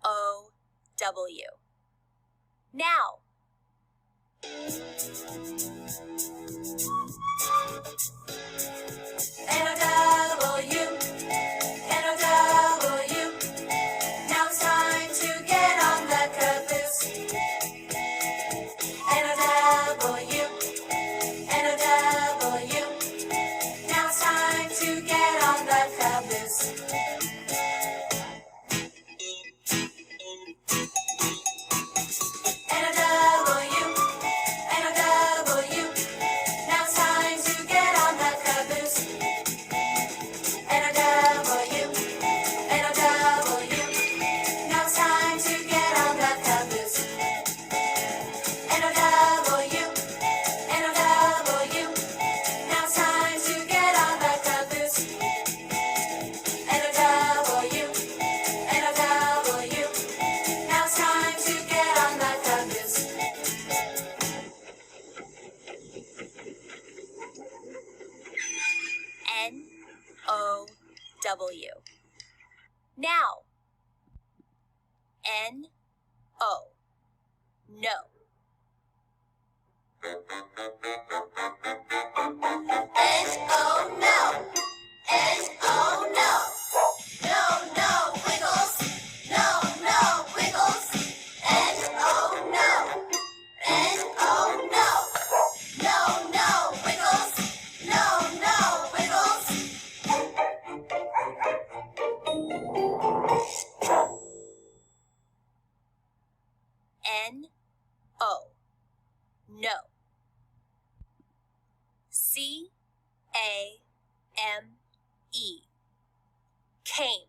N-O-W. Now. N-O-W, N-O-W. Now it's time to get on the caboose. N-O-W, N-O-W. Now it's time to get on the caboose. N-O-W, N-O-W. Now it's time to get on the caboose. N-O-W, N-O-W. Now it's time to get on the caboose. N-O-W, N-O-W. Now it's time to get on the caboose. N-O-W, N-O-W. Now it's time to get on the caboose. N-O-W. Now. N-O. No. N-O, no. N-O, no. No, no, Wiggles. No, no, Wiggles. N-O, no. N-O, no. No, no, Wiggles. No, no, Wiggles. N-O. No. C-A-M-E. Came.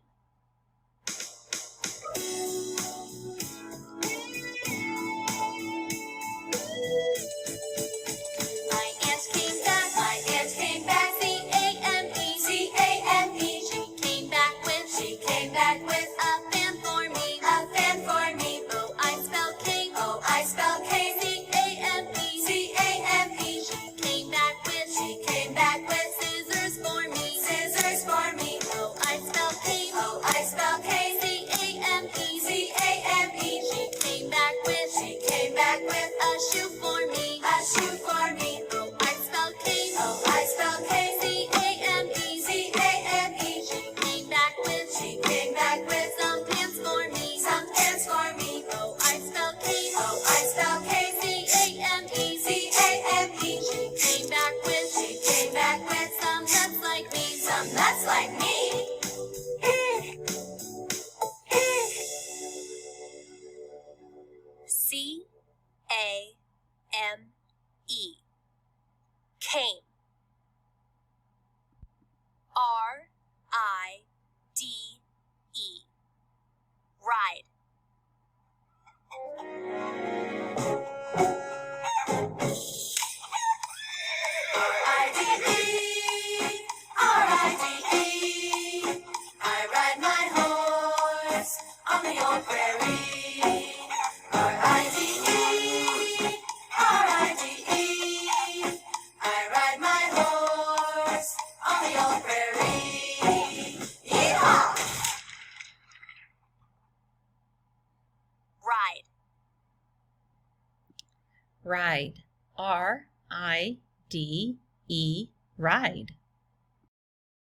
My aunt came back. My aunt came back. C-A-M-E. C-A-M-E. She came back with. She came back with a fan for me. A fan for me. Oh, I spell came. Oh, I spell came. C-A-M-E. C-A-M-E. She came back with. She came back with scissors for me. Scissors for me. Oh, I spell came. Oh, I spell came. C-A-M-E. C-A-M-E. She came back with. She came back with a shoe for me. A shoe for me. Oh, I spell came. Oh, I spell came. C-A-M-E. C-A-M-E. She came back with. She came back with some pants for me. Some pants for me. Oh, I spell came. Oh, I spell came. C-A-M-E. C-A-M-E. She came back with. She came back with some nuts like me. Some nuts like me. C-A-M-E. Came. R-I-D-E. Ride. R-I-D-E. R-I-D-E. I ride my horse on the old prairie. R-I-D-E. R-I-D-E. I ride my horse on the old prairie. Yeehaw! Ride. Ride. R-I-D-E. Ride.